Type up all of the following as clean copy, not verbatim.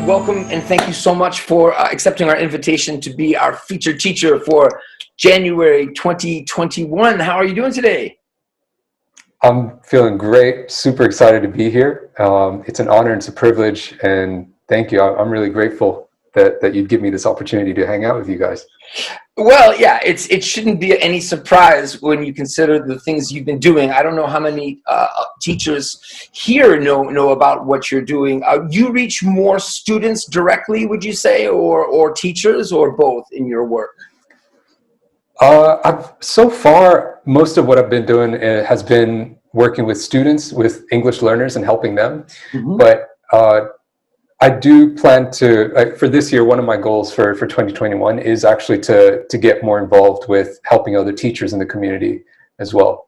David, welcome and thank you so much for accepting our invitation to be our featured teacher for January 2021. How are you doing today? I'm feeling great, super excited to be here. It's an honor and it's a privilege, and thank you. I'm really grateful that you'd give me this opportunity to hang out with you guys. Well, yeah, it shouldn't be any surprise when you consider the things you've been doing. I don't know how many teachers here know about what you're doing. You reach more students directly, would you say, or teachers, or both in your work? So far, most of what I've been doing has been working with students, with English learners, and helping them. Mm-hmm. But I do plan to, for this year, one of my goals for 2021 is actually to get more involved with helping other teachers in the community as well.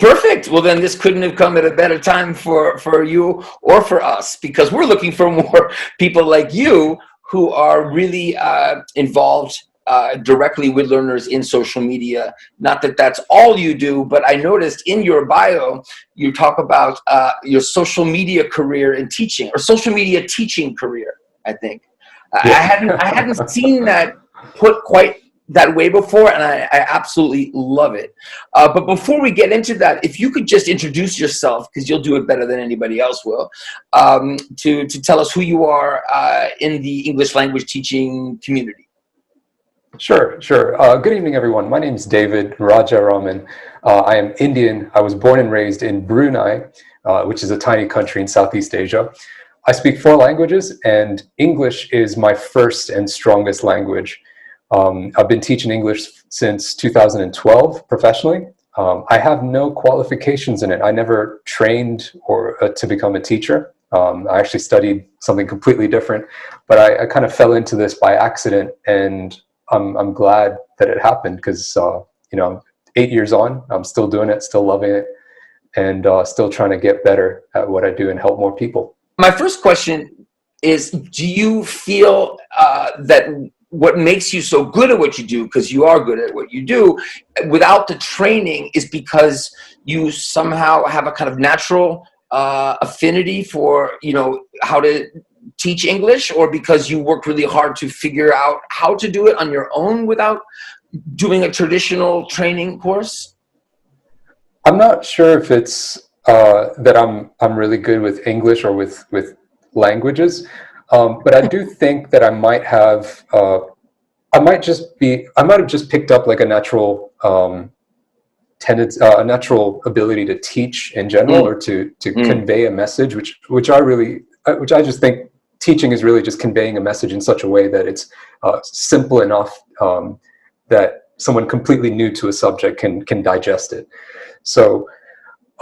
Perfect. Well, then this couldn't have come at a better time for you or for us, because we're looking for more people like you who are really involved directly with learners in social media. Not that that's all you do, but I noticed in your bio, you talk about your social media career in teaching, or social media teaching career, I think. Yeah. I hadn't seen that put quite that way before, and I absolutely love it. But before we get into that, if you could just introduce yourself, because you'll do it better than anybody else will, to tell us who you are in the English language teaching community. Sure. Good evening, everyone. My name is David Raja Raman. I am Indian. I was born and raised in Brunei, which is a tiny country in Southeast Asia. I speak 4 languages, and English is my first and strongest language. I've been teaching English since 2012 professionally. I have no qualifications in it. I never trained to become a teacher. I actually studied something completely different, but I kind of fell into this by accident, and I'm glad that it happened, because 8 years on, I'm still doing it, still loving it, and still trying to get better at what I do and help more people. My first question is, do you feel that what makes you so good at what you do, because you are good at what you do, without the training, is because you somehow have a kind of natural affinity for, how to teach English, or because you work really hard to figure out how to do it on your own without doing a traditional training course? I'm not sure if it's that I'm really good with English or with languages, but I do think that I might have just picked up like a natural tendency, a natural ability to teach in general, or to convey a message, which I just think teaching is really just conveying a message in such a way that it's simple enough that someone completely new to a subject can digest it. So,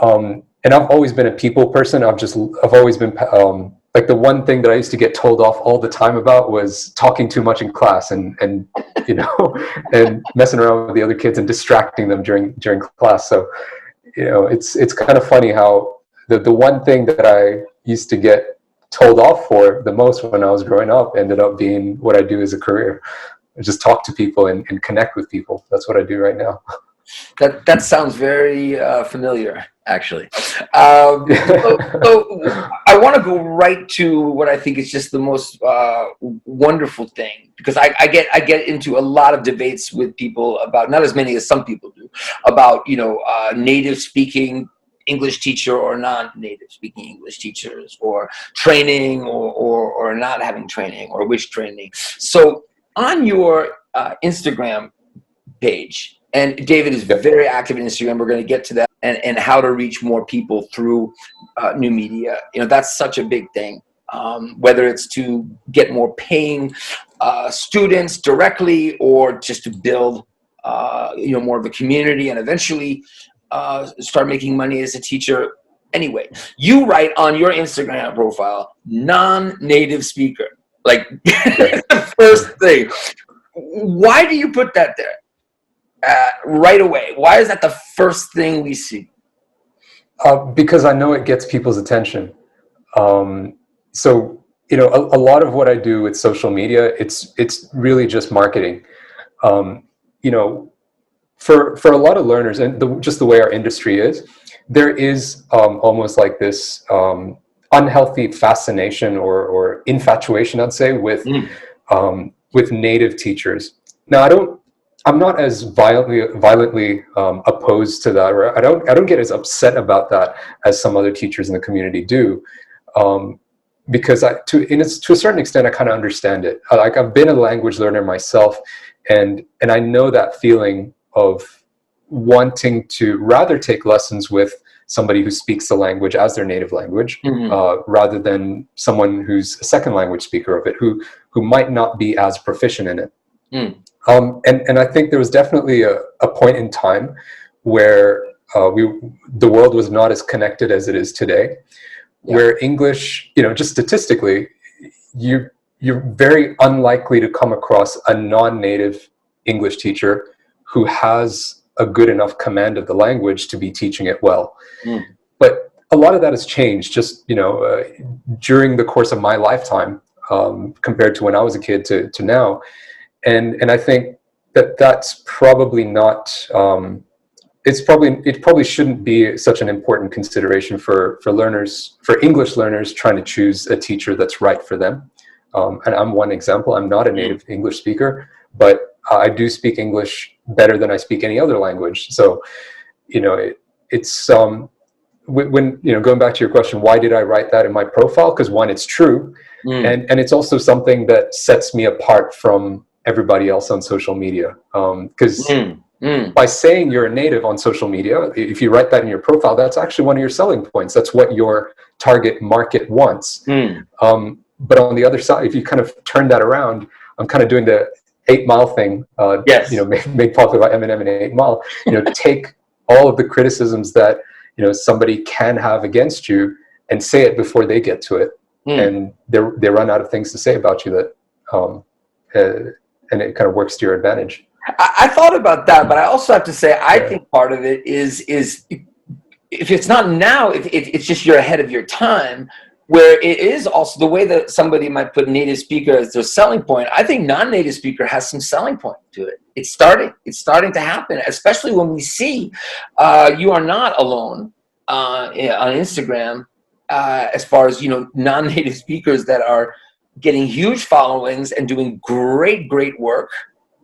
and I've always been a people person. I've always been like, the one thing that I used to get told off all the time about was talking too much in class, and and messing around with the other kids and distracting them during class. So, it's kind of funny how the one thing that I used to get told off for the most when I was growing up ended up being what I do as a career. I just talk to people and connect with people. That's what I do right now. That sounds very familiar, actually. So I want to go right to what I think is just the most wonderful thing, because I get into a lot of debates with people about, not as many as some people do, about native speaking English teacher or non-native speaking English teachers, or training, or not having training, or which training. So on your Instagram page, and David is very active in Instagram. We're going to get to that, and how to reach more people through new media. That's such a big thing. Whether it's to get more paying students directly, or just to build, more of a community, and eventually start making money as a teacher. Anyway, you write on your Instagram profile, non-native speaker, like the first thing. Why do you put that there? Right away? Why is that the first thing we see? Because I know it gets people's attention. So, a lot of what I do with social media, it's really just marketing. For a lot of learners, and just the way our industry is, there is almost like this unhealthy fascination or infatuation, I'd say, with native teachers. Now, I'm not as violently opposed to that, or I don't get as upset about that as some other teachers in the community do, because to a certain extent I kind of understand it. Like, I've been a language learner myself, and I know that feeling of wanting to rather take lessons with somebody who speaks the language as their native language, rather than someone who's a second language speaker of it, who might not be as proficient in it. And I think there was definitely a point in time where the world was not as connected as it is today, where English, just statistically, you're very unlikely to come across a non-native English teacher who has a good enough command of the language to be teaching it well. But a lot of that has changed just, during the course of my lifetime, compared to when I was a kid to now. And I think that's probably not, it probably shouldn't be such an important consideration for English learners trying to choose a teacher that's right for them. And I'm one example. I'm not a native English speaker, but I do speak English better than I speak any other language. So, it's when going back to your question, why did I write that in my profile? Because one, it's true, and it's also something that sets me apart from everybody else on social media. Because by saying you're a native on social media, if you write that in your profile, that's actually one of your selling points. That's what your target market wants. But on the other side, if you kind of turn that around, I'm kind of doing the 8 Mile thing, made popular by Eminem and 8 Mile. Take all of the criticisms that somebody can have against you and say it before they get to it, and they run out of things to say about you that, and it kind of works to your advantage. I thought about that, but I also have to say I think part of it is if it's not now, if it's just you're ahead of your time. Where it is also the way that somebody might put native speaker as their selling point. I think non-native speaker has some selling point to it. It's starting to happen, especially when we see you are not alone on Instagram as far as non-native speakers that are getting huge followings and doing great work.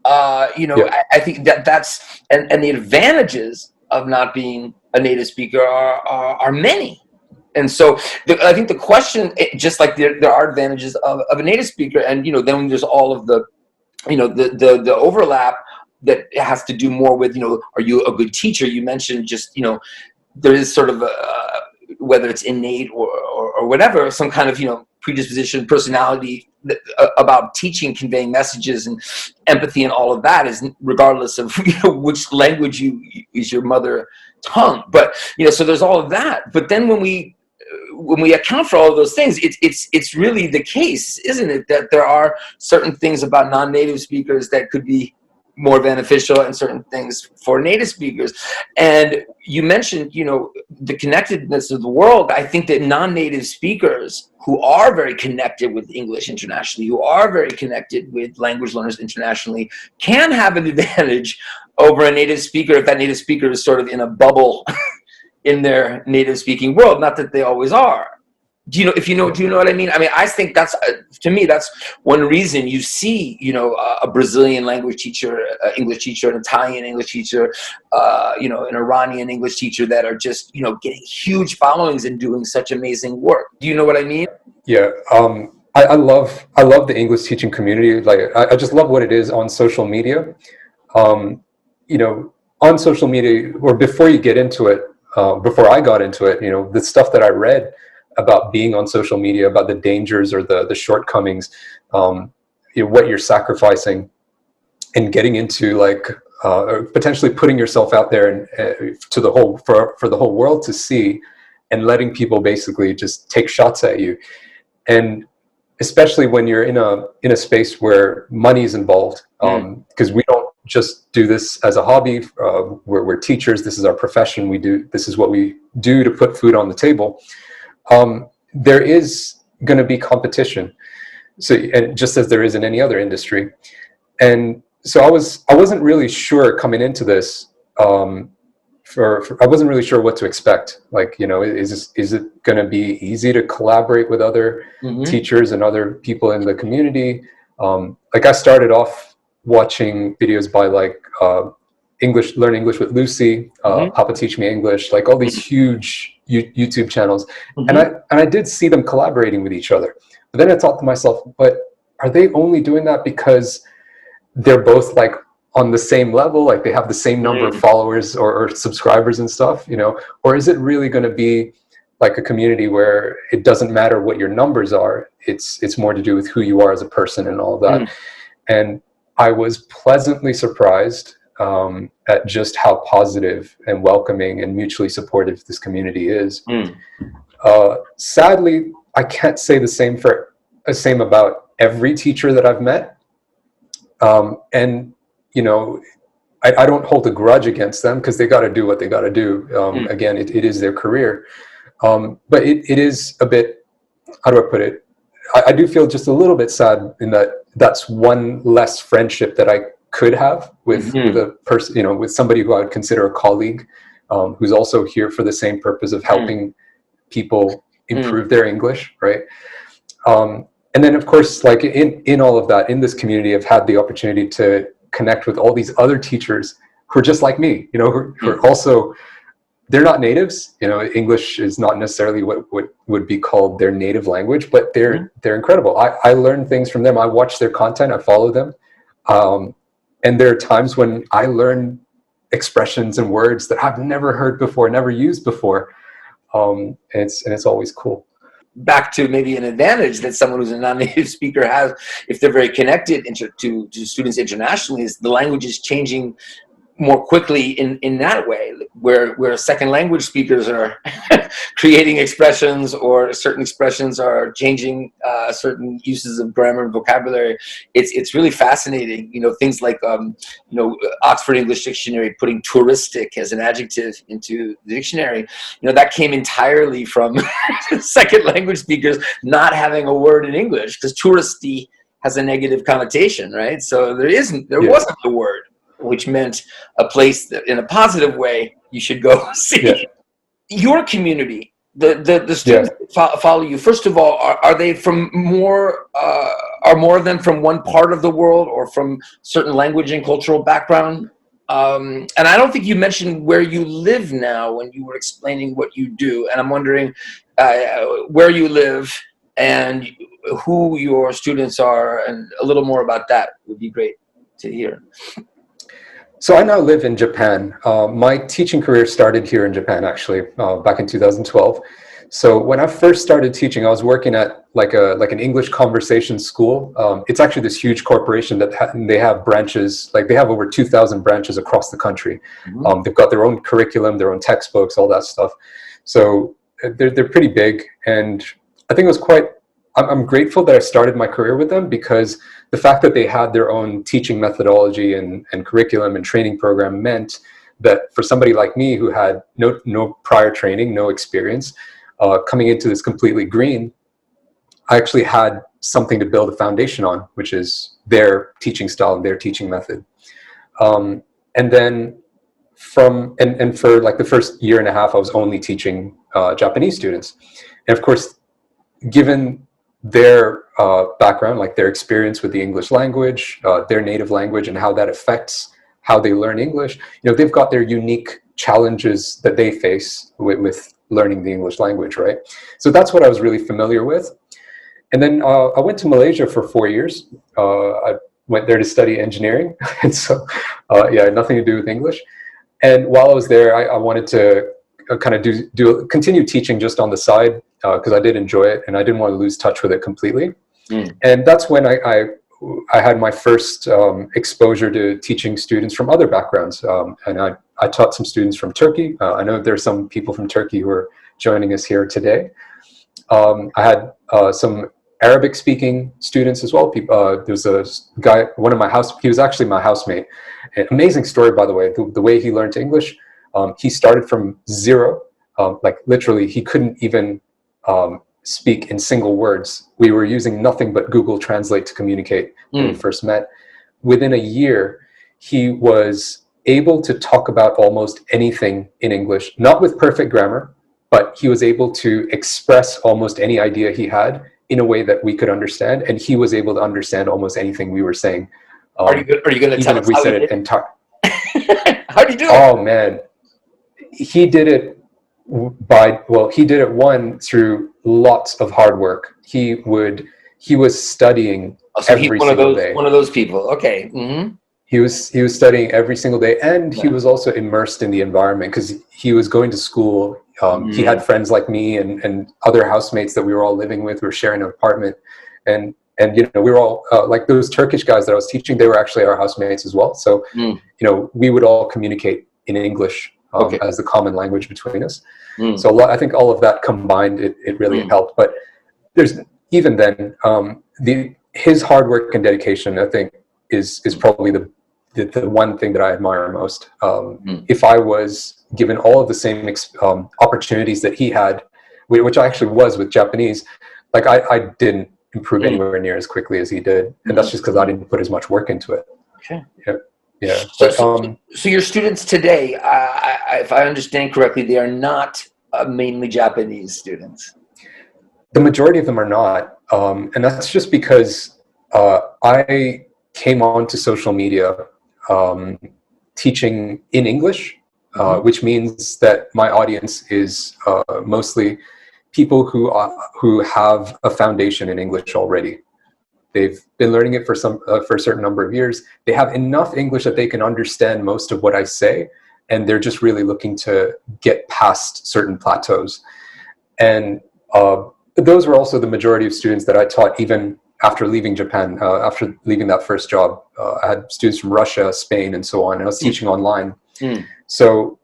I think that's and the advantages of not being a native speaker are many. And so I think the question, just like there are advantages of a native speaker, and then there's all of the the overlap that has to do more with are you a good teacher? You mentioned just there is sort of whether it's innate or whatever, some kind of predisposition, personality about teaching, conveying messages and empathy and all of that is regardless of which language is your mother tongue. But so there's all of that. But then when we account for all of those things, it's really the case, isn't it, that there are certain things about non-native speakers that could be more beneficial and certain things for native speakers. And you mentioned, the connectedness of the world. I think that non-native speakers who are very connected with English internationally, who are very connected with language learners internationally, can have an advantage over a native speaker if that native speaker is sort of in a bubble in their native speaking world. Not that they always are. Do you know what I mean? I mean, I think that's, to me, that's one reason you see, a Brazilian language teacher, English teacher, an Italian English teacher, an Iranian English teacher that are just, getting huge followings and doing such amazing work. Do you know what I mean? Yeah. I love the English teaching community. Like, I just love what it is on social media. On social media, or before you get into it, before I got into it, the stuff that I read about being on social media, about the dangers or the shortcomings, what you're sacrificing, and getting into potentially putting yourself out there and to the whole for the whole world to see, and letting people basically just take shots at you, and especially when you're in a space where money is involved, because we don't just do this as a hobby. We're teachers. This is our profession. This is what we do to put food on the table. There is going to be competition. So, and just as there is in any other industry. And so I wasn't really sure coming into this, I wasn't really sure what to expect. Like, you know, is it going to be easy to collaborate with other teachers and other people in the community? Like I started off watching videos by like Learn English with Lucy, Papa Teach Me English, like all these huge YouTube channels, and I did see them collaborating with each other. But then I thought to myself, but are they only doing that because they're both like on the same level, like they have the same number of followers or subscribers and stuff, you know? Or is it really going to be like a community where it doesn't matter what your numbers are, it's more to do with who you are as a person and all of that? And I was pleasantly surprised at just how positive and welcoming and mutually supportive this community is. Sadly, I can't say the same about every teacher that I've met. And, you know, I don't hold a grudge against them because they got to do what they got to do. Again, it is their career. But it is a bit, how do I put it? I do feel just a little bit sad in that that's one less friendship that I could have with the person, you know, with somebody who I would consider a colleague, who's also here for the same purpose of helping people improve their English, right? And then, of course, like in all of that, in this community, I've had the opportunity to connect with all these other teachers who are just like me, you know, who are also, they're not natives, you know, English is not necessarily what would be called their native language, but they're incredible. I learn things from them. I watch their content, I follow them. And there are times when I learn expressions and words that I've never heard before, never used before. And it's always cool. Back to maybe an advantage that someone who's a non-native speaker has, if they're very connected to students internationally, is the language is changing more quickly in that way, where second language speakers are creating expressions, or certain expressions are changing certain uses of grammar and vocabulary. It's really fascinating, you know, things like you know, Oxford English Dictionary putting touristic as an adjective into the dictionary, you know, that came entirely from second language speakers not having a word in English, because touristy has a negative connotation, right? So there wasn't a word which meant a place that in a positive way you should go see. Your community, the students that follow you, first of all, are they from are more of them from one part of the world or from certain language and cultural background? And I don't think you mentioned where you live now when you were explaining what you do, and I'm wondering where you live and who your students are, and a little more about that would be great to hear. So I now live in Japan. My teaching career started here in Japan, actually, back in 2012. So when I first started teaching, I was working at like an English conversation school. It's actually this huge corporation that they have branches, like they have over 2,000 branches across the country. They've got their own curriculum, their own textbooks, all that stuff. So they're pretty big, and I think it was I'm grateful that I started my career with them, because the fact that they had their own teaching methodology and curriculum and training program meant that for somebody like me who had no prior training, no experience, coming into this completely green, I actually had something to build a foundation on, which is their teaching style and their teaching method. And then for like the first year and a half, I was only teaching Japanese students. And of course, given their background, like their experience with the English language, their native language, and how that affects how they learn English, you know, they've got their unique challenges that they face with learning the English language, right? So that's what I was really familiar with. And then I went to Malaysia for 4 years. I went there to study engineering, and so nothing to do with English. And while I was there, I wanted to kind of continue teaching just on the side, because I did enjoy it and I didn't want to lose touch with it completely. And that's when I had my first exposure to teaching students from other backgrounds. And I taught some students from Turkey. I know there are some people from Turkey who are joining us here today. I had some Arabic speaking students as well. There's a guy, he was actually my housemate. An amazing story, by the way, the way he learned English. He started from zero, like literally he couldn't even speak in single words. We were using nothing but Google Translate to communicate when we first met. Within a year, he was able to talk about almost anything in English, not with perfect grammar, but he was able to express almost any idea he had in a way that we could understand, and he was able to understand almost anything we were saying. Are you going to tell even us if we how said he it did? entire. How do you do it? Oh man, he did it he did it through lots of hard work. He was studying Oh, so he's every single day. one of those people. Okay. Mm-hmm. He was studying every single day, and he Yeah. was also immersed in the environment because he was going to school. He had friends like me and other housemates that we were all living with. We were sharing an apartment, and we were all like those Turkish guys that I was teaching. They were actually our housemates as well. So we would all communicate in English Okay. as the common language between us. So I think all of that combined, it really helped. But there's even then his hard work and dedication, I think, is probably the one thing that I admire most. If I was given all of the same opportunities that he had, which I actually was with Japanese, like I didn't improve anywhere near as quickly as he did, and that's just because I didn't put as much work into it. Okay. Yeah. So your students today, if I understand correctly, they are not mainly Japanese students. The majority of them are not, and that's just because I came onto social media teaching in English, which means that my audience is mostly people who have a foundation in English already. They've been learning it for a certain number of years. They have enough English that they can understand most of what I say, and they're just really looking to get past certain plateaus. And those were also the majority of students that I taught even after leaving Japan, after leaving that first job. I had students from Russia, Spain, and so on. And I was teaching online. So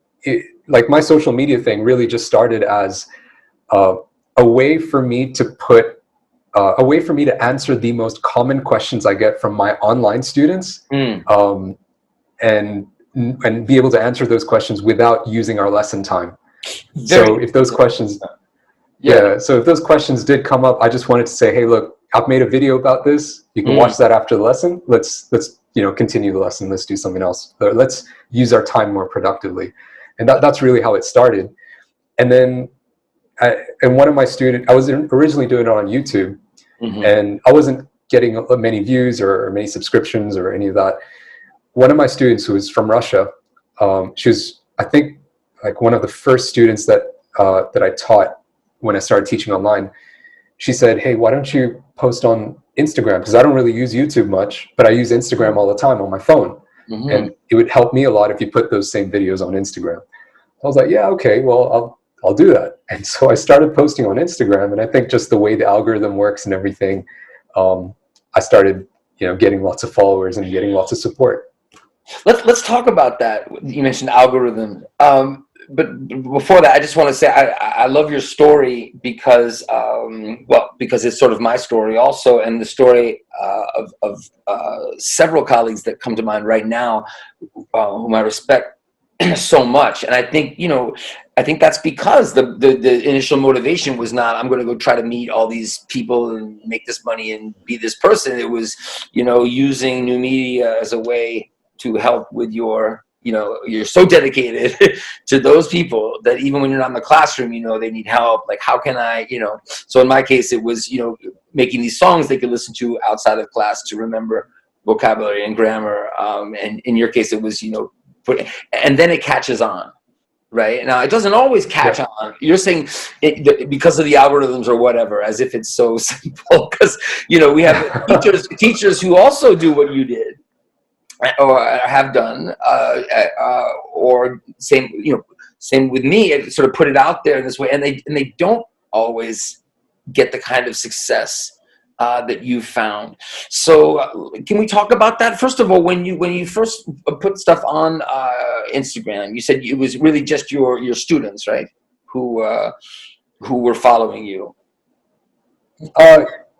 like my social media thing really just started as a way for me to answer the most common questions I get from my online students, and be able to answer those questions without using our lesson time. So if those questions did come up, I just wanted to say, hey, look, I've made a video about this. You can watch that after the lesson. Let's continue the lesson. Let's do something else. Let's use our time more productively. And that's really how it started. And then and one of my students, I was originally doing it on YouTube, and I wasn't getting many views or many subscriptions or any of that. One of my students, who was from Russia, she was, I think, like one of the first students that I taught when I started teaching online. She said, hey, why don't you post on Instagram? Because I don't really use YouTube much, but I use Instagram all the time on my phone. And it would help me a lot if you put those same videos on Instagram. I was like, yeah, okay, well, I'll do that. And so I started posting on Instagram, and I think just the way the algorithm works and everything, I started, getting lots of followers and getting lots of support. Let's talk about that. You mentioned algorithm. But before that, I just want to say I love your story because it's sort of my story also, and the story of several colleagues that come to mind right now, whom I respect so much. And I think that's because the initial motivation was not, I'm going to go try to meet all these people and make this money and be this person. It was, using new media as a way to help with you're so dedicated to those people that even when you're not in the classroom, they need help. Like, how can I, so in my case, it was, making these songs they could listen to outside of class to remember vocabulary and grammar. And in your case, it was, and then it catches on. Right now, it doesn't always catch on. You're saying because of the algorithms or whatever, as if it's so simple. Because we have teachers who also do what you did, or have done, or same with me. I sort of put it out there in this way, and they don't always get the kind of success that you found. So can we talk about that? First of all, when you first put stuff on Instagram, you said it was really just your students, right, who were following you?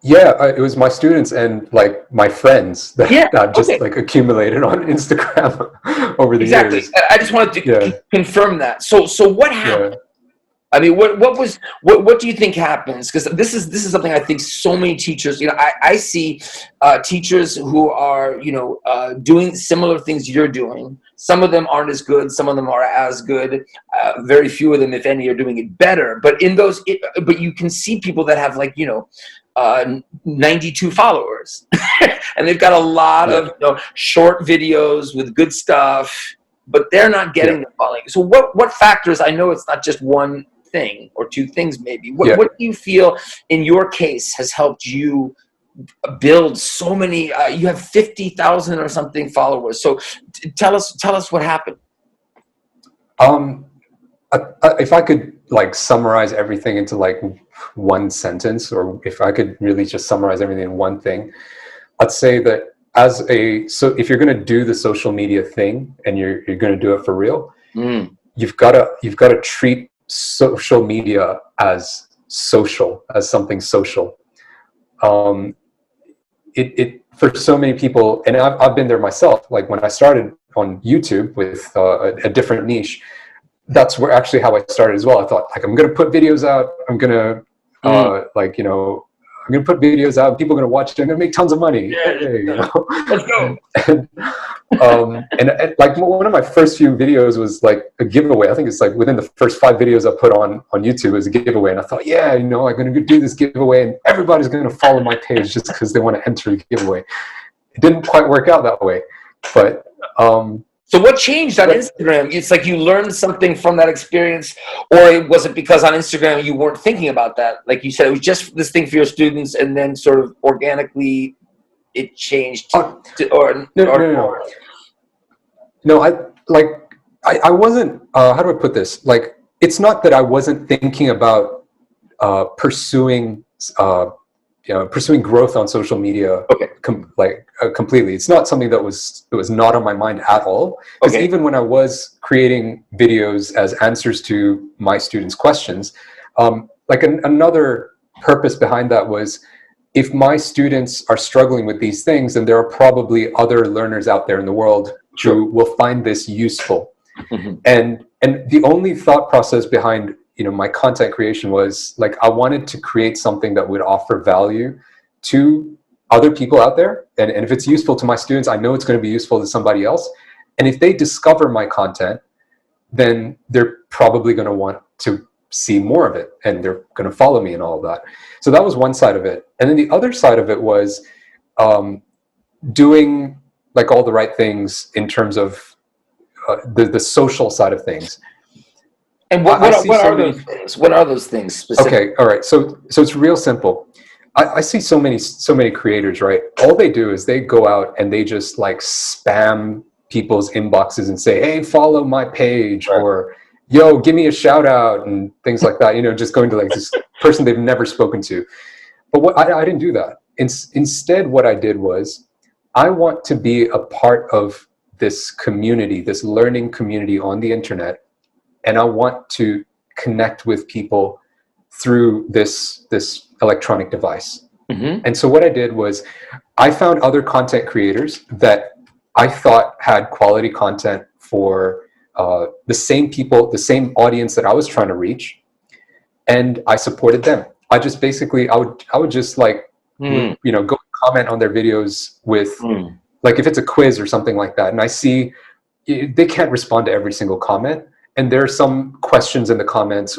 It was my students and like my friends that just like accumulated on Instagram over the years. I just wanted to confirm that. So what happened? I mean, what do you think happens? Because this is something I think so many teachers, I see teachers who are, doing similar things you're doing, Some of them aren't as good. Some of them are as good. Very few of them, if any, are doing it better. But in those, but you can see people that have, like, 92 followers, and they've got a lot Yeah. of short videos with good stuff, but they're not getting the following. So what factors? I know it's not just one thing or two things, maybe. What do you feel in your case has helped you build so many? You have 50,000 or something followers. So tell us what happened. If I could like summarize everything into like one sentence, or if I could really just summarize everything in one thing, I'd say that so if you're going to do the social media thing and you're going to do it for real, you've got to treat social media as something social. It for so many people, and I've been there myself. Like when I started on YouTube with a different niche, that's where actually how I started as well. I thought, like, I'm going to put videos out. I'm going to I'm going to put videos out. People are going to watch it. I'm going to make tons of money. Yeah. Hey, Let's go. And like one of my first few videos was like a giveaway. I think it's like within the first 5 videos I put on YouTube as a giveaway. And I thought, yeah, I'm going to do this giveaway and everybody's going to follow my page just because they want to enter the giveaway. It didn't quite work out that way. But so what changed on Instagram? It's like you learned something from that experience, or was it because on Instagram you weren't thinking about that? Like you said, it was just this thing for your students, and then sort of organically it changed. No, I wasn't. How do I put this? Like, it's not that I wasn't thinking about pursuing growth on social media. Okay. Completely. It's not something that was not on my mind at all. Because even when I was creating videos as answers to my students' questions, another purpose behind that was, if my students are struggling with these things, then there are probably other learners out there in the world who will find this useful. Mm-hmm. And the only thought process behind my content creation was like, I wanted to create something that would offer value to other people out there. And if it's useful to my students, I know it's going to be useful to somebody else. And if they discover my content, then they're probably going to want to see more of it, and they're going to follow me and all of that. So that was one side of it. And then the other side of it was doing like all the right things in terms of the social side of things. And what are those things? What are those things specifically? Okay, all right. So it's real simple. I see so many creators, right? All they do is they go out and they just like spam people's inboxes and say, hey, follow my page, right, or yo, give me a shout out, and things like that, just going to like this person they've never spoken to. But I didn't do that. Instead, what I did was, I want to be a part of this community, this learning community on the internet, and I want to connect with people through this electronic device. Mm-hmm. And so what I did was, I found other content creators that I thought had quality content for the same people, the same audience that I was trying to reach, and I supported them. I just basically, I would just like, go comment on their videos with, like, if it's a quiz or something like that, and I see they can't respond to every single comment, and there are some questions in the comments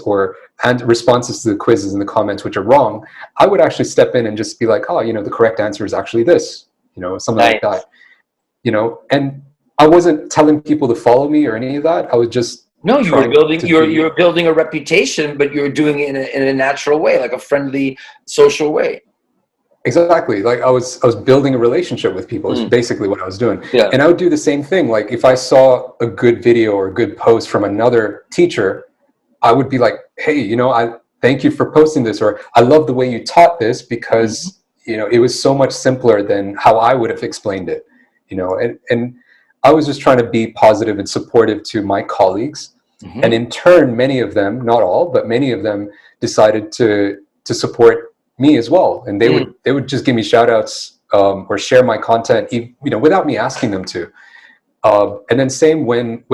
and responses to the quizzes in the comments which are wrong, I would actually step in and just be like, oh, the correct answer is actually this, something like that, and I wasn't telling people to follow me or any of that. I was just you're building a reputation, but you're doing it in a natural way, like a friendly, social way. Exactly. Like I was building a relationship with people is basically what I was doing. Yeah. And I would do the same thing. Like if I saw a good video or a good post from another teacher, I would be like, hey, I thank you for posting this, or I love the way you taught this because, it was so much simpler than how I would have explained it, and I was just trying to be positive and supportive to my colleagues. Mm-hmm. And in turn, many of them, not all, but many of them decided to support me as well, and they would just give me shout outs or share my content, without me asking them to. And then same when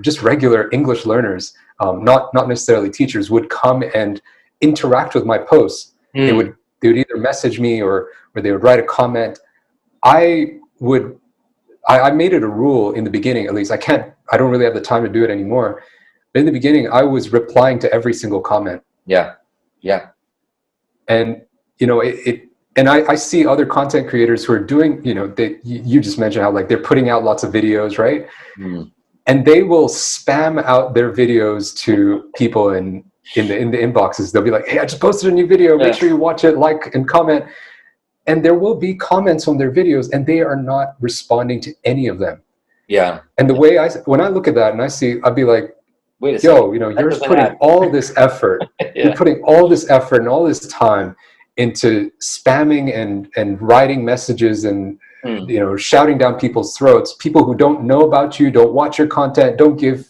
just regular English learners, not necessarily teachers, would come and interact with my posts. They would either message me or they would write a comment. I would I made it a rule in the beginning, at least. I don't really have the time to do it anymore. But in the beginning, I was replying to every single comment. Yeah. Yeah. And, you know, and I see other content creators who are doing, you know, you just mentioned how like they're putting out lots of videos, right? Mm. And they will spam out their videos to people in the inboxes. They'll be like, hey, I just posted a new video. Make sure you watch it, like and comment. And there will be comments on their videos, and they are not responding to any of them. Yeah. And the way when I look at that and I'd be like, Wait a yo, second. you know, That you're doesn't putting add. all this effort, you're putting all this effort and all this time into spamming and writing messages and, you know, shouting down people's throats, people who don't know about you, don't watch your content, don't give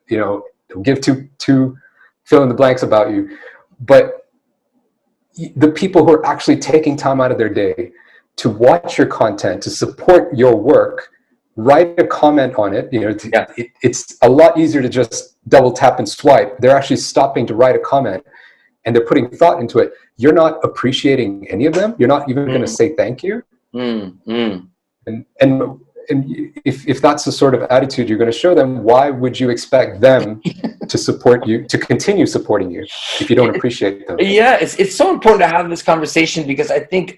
two fill in the blanks about you. But the people who are actually taking time out of their day to watch your content, to support your work, write a comment on it. You know, it's a lot easier to just double tap and swipe. They're actually stopping to write a comment, and they're putting thought into it. You're not appreciating any of them. You're not even going to say thank you. And if that's the sort of attitude you're going to show them, why would you expect them to support you, to continue supporting you, if you don't appreciate them? Yeah, it's so important to have this conversation, because I think,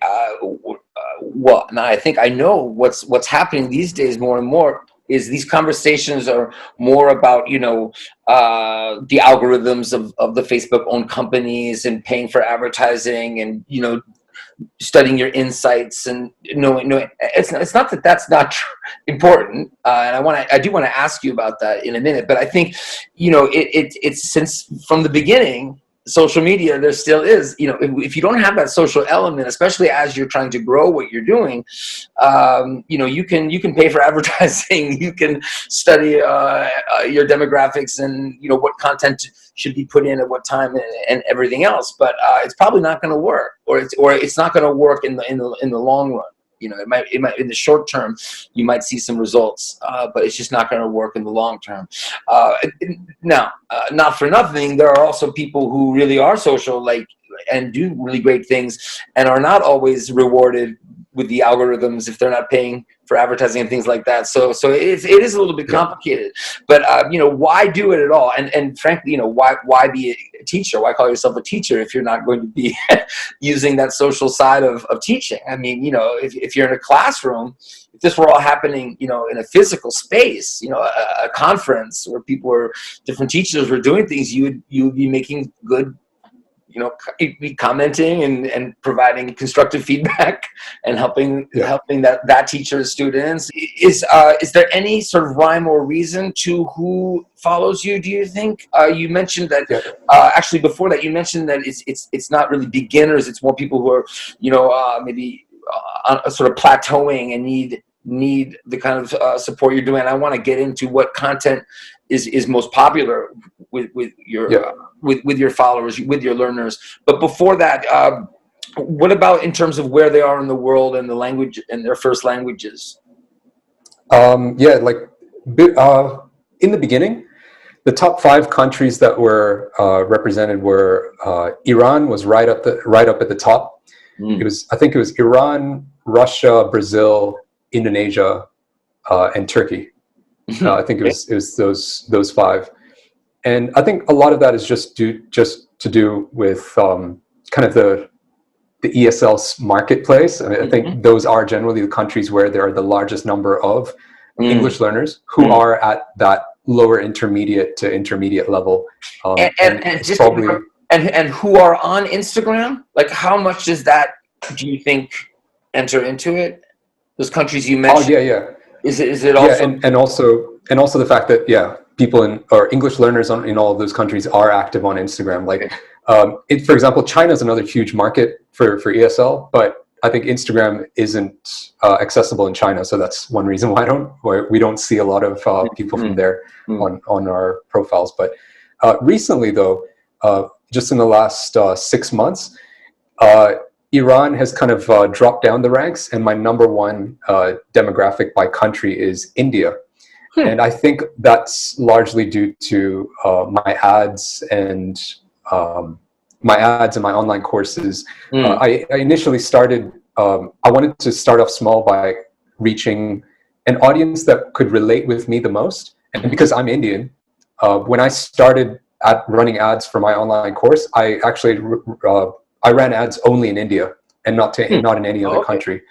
well, now I think I know what's happening these days more and more is these conversations are more about, you know, the algorithms of the Facebook owned companies and paying for advertising and, you know, studying your insights and no, it's not that that's not important, and I do want to ask you about that in a minute. But I think, you know, it's since from the beginning, social media, there still is, you know, if you don't have that social element, especially as you're trying to grow what you're doing, you know, you can pay for advertising, you can study your demographics and, you know, what content should be put in at what time and everything else, but it's probably not going to work, or it's not going to work in the long run. You know, it might in the short term you might see some results, but it's just not going to work in the long term. Now, not for nothing, there are also people who really are social, like, and do really great things, and are not always rewarded with the algorithms if they're not paying for advertising and things like that. So it is a little bit complicated, but you know, why do it at all? And frankly, you know, why be a teacher? Why call yourself a teacher if you're not going to be using that social side of teaching? I mean, you know, if you're in a classroom, if this were all happening, you know, in a physical space, you know, a conference where different teachers were doing things, you would be making good, you know, be commenting and providing constructive feedback and helping that teacher's students. Is there any sort of rhyme or reason to who follows you, do you think? You mentioned that actually before that you mentioned that it's not really beginners, it's more people who are, you know, maybe on a sort of plateauing and need the kind of support you're doing. And I want to get into what content is most popular with your with your followers, with your learners. But before that, what about in terms of where they are in the world and the language and their first languages? Like in the beginning, the top 5 countries that were represented were Iran was right up at the top. I think it was Iran, Russia, Brazil, Indonesia, and Turkey. I think it was those 5. And I think a lot of that is just to do with kind of the ESL marketplace. I mean, I think those are generally the countries where there are the largest number of English learners who are at that lower intermediate to intermediate level. And who are on Instagram? Like, how much does that, do you think, enter into it? Those countries you mentioned. Oh yeah. Is it also? And also the fact that people or English learners in all of those countries are active on Instagram. Like, for example, China is another huge market for ESL, but I think Instagram isn't accessible in China, so that's one reason why we don't see a lot of people from there on our profiles. But recently, though, just in the last 6 months, Iran has kind of dropped down the ranks, and my number 1 demographic by country is India. And I think that's largely due to my ads and my online courses. I initially started, I wanted to start off small by reaching an audience that could relate with me the most. And because I'm Indian, when I started running ads for my online course, I actually I ran ads only in India and not in any other country.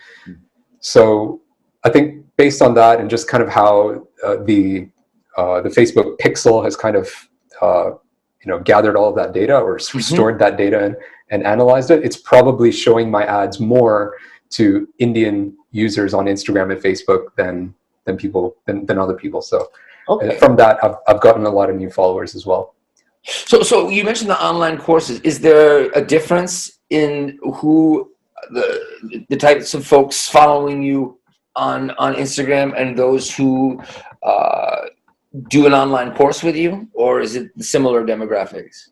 So I think based on that and just kind of how the Facebook pixel has kind of gathered all of that data or stored that data and analyzed it, it's probably showing my ads more to Indian users on Instagram and Facebook than other people. So from that, I've gotten a lot of new followers as well. So you mentioned the online courses. Is there a difference in who the types of folks following you on Instagram and those who do an online course with you, or is it similar demographics?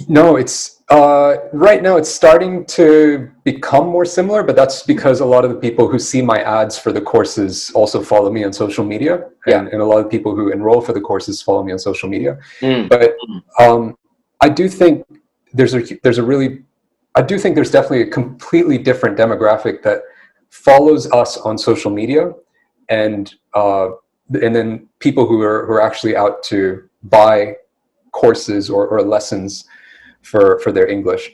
No, it's right now it's starting to become more similar, but that's because a lot of the people who see my ads for the courses also follow me on social media, and a lot of people who enroll for the courses follow me on social media. But I do think there's definitely a completely different demographic that follows us on social media, and then people who are actually out to buy courses or lessons for their English.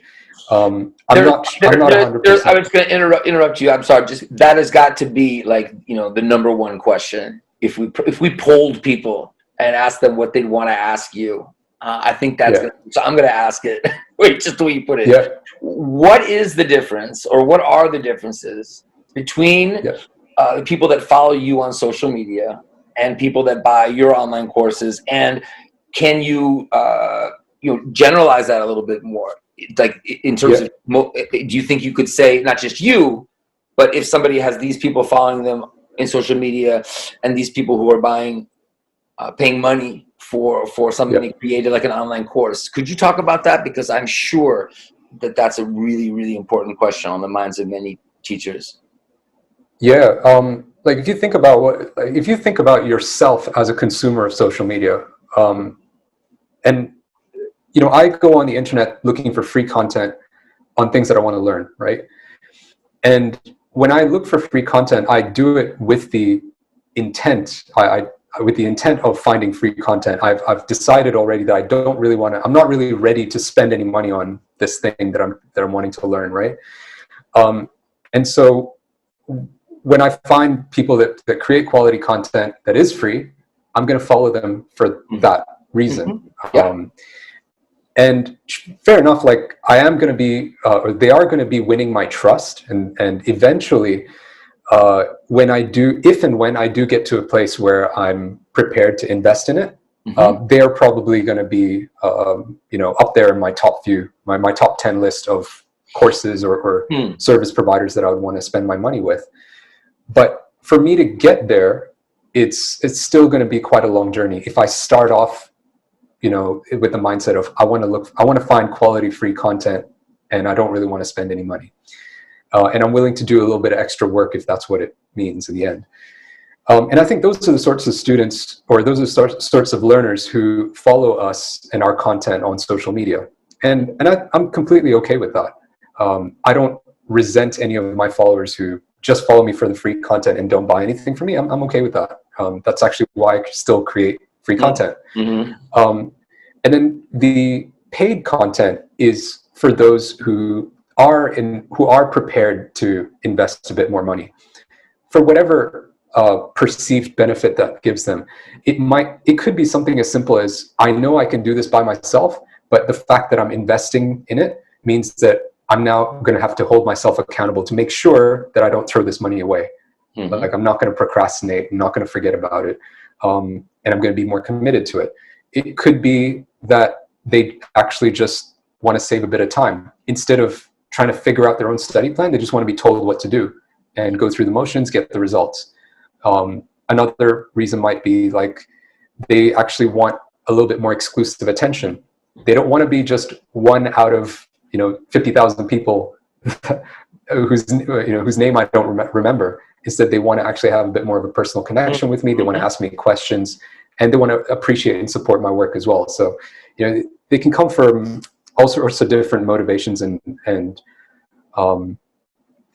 I'm not 100%. I was going to interrupt you. I'm sorry. Just that has got to be like, the number one question. If we polled people and asked them what they'd want to ask you, I think that's so I'm going to ask it. Wait, just the way you put it. Yeah. What is the difference, or what are the differences between the people that follow you on social media and people that buy your online courses? And can you generalize that a little bit more, like in terms of, do you think you could say not just you, but if somebody has these people following them in social media and these people who are paying money for something they created, like an online course, could you talk about that? Because I'm sure that's a really, really important question on the minds of many teachers. Yeah, like if you think about yourself as a consumer of social media, and I go on the internet looking for free content on things that I want to learn, right? And when I look for free content, I do it with the intent. With the intent of finding free content. I've decided already that I don't really want to. I'm not really ready to spend any money on this thing that I'm wanting to learn, right? And so when I find people that create quality content that is free, I'm going to follow them for that reason. And fair enough, like I am going to be, or they are going to be winning my trust, and eventually, if and when I do get to a place where I'm prepared to invest in it, they're probably going to be, up there in my top my top 10 list of courses or service providers that I would want to spend my money with. But for me to get there, it's still going to be quite a long journey. If I start off, with the mindset of I want to find quality free content, and I don't really want to spend any money. And I'm willing to do a little bit of extra work if that's what it means in the end. And I think those are the sorts of students, or those are the sorts of learners who follow us and our content on social media. And I'm completely okay with that. I don't resent any of my followers who just follow me for the free content and don't buy anything from me. I'm okay with that. That's actually why I still create free content. And then the paid content is for those who are prepared to invest a bit more money for whatever perceived benefit that gives them. It could be something as simple as, I know I can do this by myself, but the fact that I'm investing in it means that I'm now going to have to hold myself accountable to make sure that I don't throw this money away. Like I'm not going to procrastinate. I'm not going to forget about it. And I'm going to be more committed to it. It could be that they actually just want to save a bit of time. Instead of trying to figure out their own study plan, they just want to be told what to do and go through the motions, get the results. Another reason might be like they actually want a little bit more exclusive attention. They don't want to be just one out of 50,000 people whose name I don't remember. Instead, they want to actually have a bit more of a personal connection with me. They want to ask me questions, and they want to appreciate and support my work as well. So, they can come from all sorts of different motivations and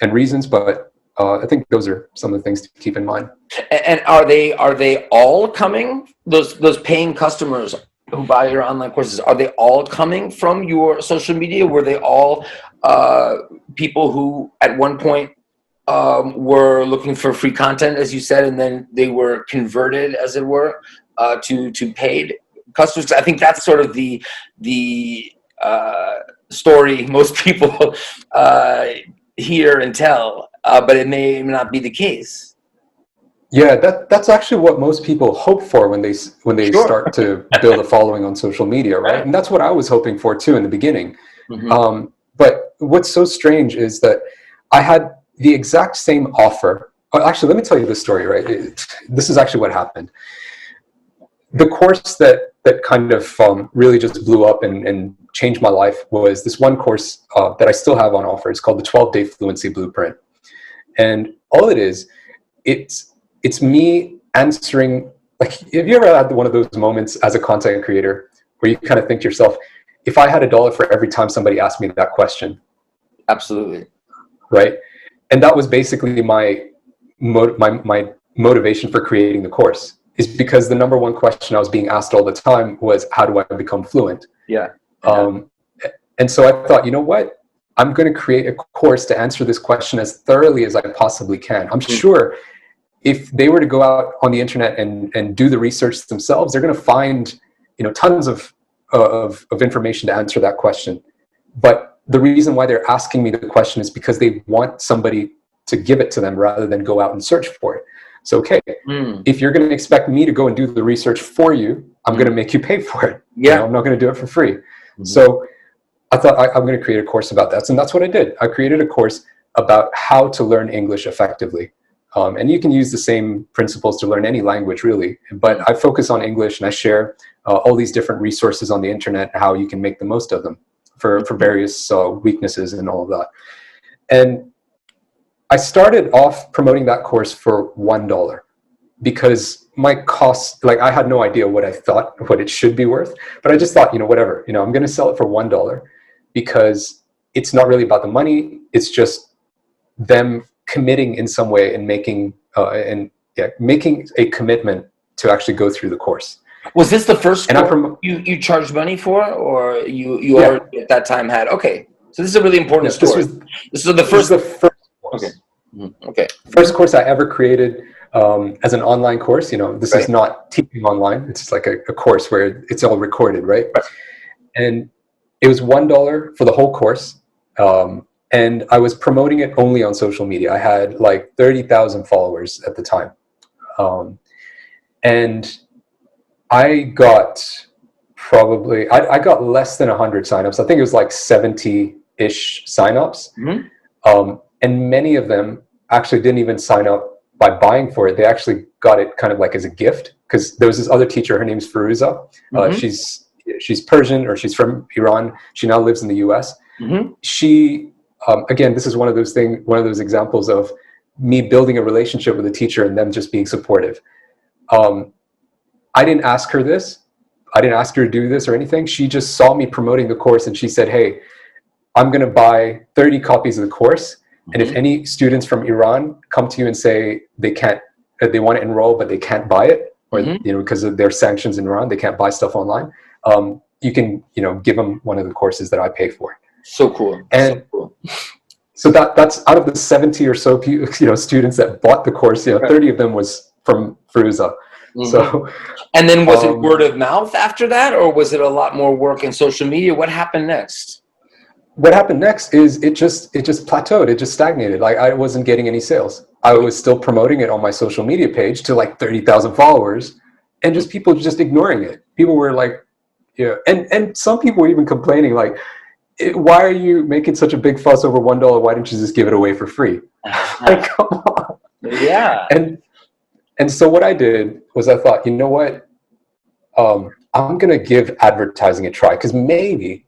reasons, but I think those are some of the things to keep in mind. And are they all coming, those paying customers who buy your online courses, are they all coming from your social media? Were they all people who at one point were looking for free content, as you said, and then they were converted, as it were, to paid customers? I think that's sort of the story most people hear and tell, but it may not be the case. Yeah, that's actually what most people hope for when they Sure. start to build a following on social media, right? And that's what I was hoping for too in the beginning. Mm-hmm. But what's so strange is that I had the exact same offer. Actually, let me tell you this story, right? This is actually what happened. The course that kind of really just blew up and changed my life was this one course that I still have on offer. It's called the 12-Day Fluency Blueprint. And all it is, it's me answering, like, have you ever had one of those moments as a content creator where you kind of think to yourself, if I had $1 for every time somebody asked me that question? Absolutely. Right? And that was basically my motivation for creating the course, is because the number one question I was being asked all the time was, how do I become fluent? Yeah. And so I thought, you know what? I'm going to create a course to answer this question as thoroughly as I possibly can. I'm sure if they were to go out on the internet and do the research themselves, they're going to find, tons of information to answer that question. But the reason why they're asking me the question is because they want somebody to give it to them rather than go out and search for it. So, okay, if you're going to expect me to go and do the research for you, I'm going to make you pay for it. Yeah. I'm not going to do it for free. So I thought I'm going to create a course about that. And that's what I did. I created a course about how to learn English effectively. And you can use the same principles to learn any language, really. But I focus on English, and I share all these different resources on the internet, how you can make the most of them for various weaknesses and all of that. And I started off promoting that course for $1 because my costs, like, I had no idea what it should be worth, but I just thought, whatever, I'm going to sell it for $1 because it's not really about the money. It's just them committing in some way and making a commitment to actually go through the course. Was this the first course you charged money for, or you already at that time had? Okay, so this is a really important story. This is the first course. Okay. Okay. First course I ever created as an online course. This is not teaching online. It's just like a course where it's all recorded, right? And it was $1 for the whole course. And I was promoting it only on social media. I had like 30,000 followers at the time. And I got I got less than 100 signups. I think it was like 70-ish signups. And many of them actually didn't even sign up by buying for it. They actually got it kind of like as a gift, because there was this other teacher, her name's Firuza. She's Persian, or she's from Iran. She now lives in the US. She, again, this is one of those examples of me building a relationship with a teacher and them just being supportive. I didn't ask her this. I didn't ask her to do this or anything. She just saw me promoting the course and she said, hey, I'm going to buy 30 copies of the course. And if any students from Iran come to you and say they want to enroll, but they can't buy it, or because of their sanctions in Iran, they can't buy stuff online, you can give them one of the courses that I pay for. So cool. And so that's out of the 70 or so students that bought the course, 30 of them was from Firuza. So, and then was it word of mouth after that, or was it a lot more work in social media? What happened next? What happened next is it just plateaued. It just stagnated. Like, I wasn't getting any sales. I was still promoting it on my social media page to like 30,000 followers, and just people just ignoring it. People were like, and some people were even complaining, like, why are you making such a big fuss over $1? Why didn't you just give it away for free? Like, come on. Yeah. And so what I did was I thought, you know what? I'm going to give advertising a try, because maybe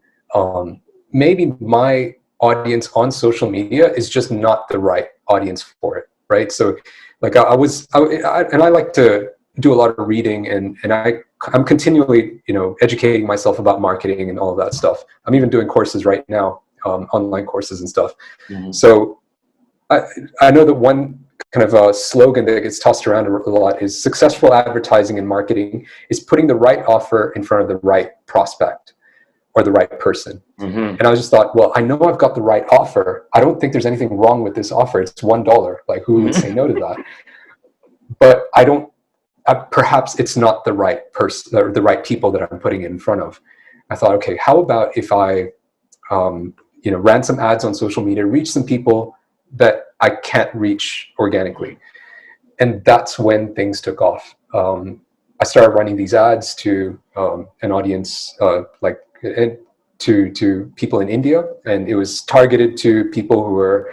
my audience on social media is just not the right audience for it, right? So, like, I like to do a lot of reading, and I'm continually, educating myself about marketing and all of that stuff. I'm even doing courses right now, online courses and stuff. So I know that one kind of a slogan that gets tossed around a lot is successful advertising and marketing is putting the right offer in front of the right prospect or the right person. Mm-hmm. And I just thought, well, I know I've got the right offer. I don't think there's anything wrong with this offer. It's $1. Like, who would say no to that? But I don't, perhaps it's not the right person or the right people that I'm putting it in front of. I thought, okay, how about if I, ran some ads on social media, reach some people that I can't reach organically. And that's when things took off. I started running these ads to an audience to people in India, and it was targeted to people who were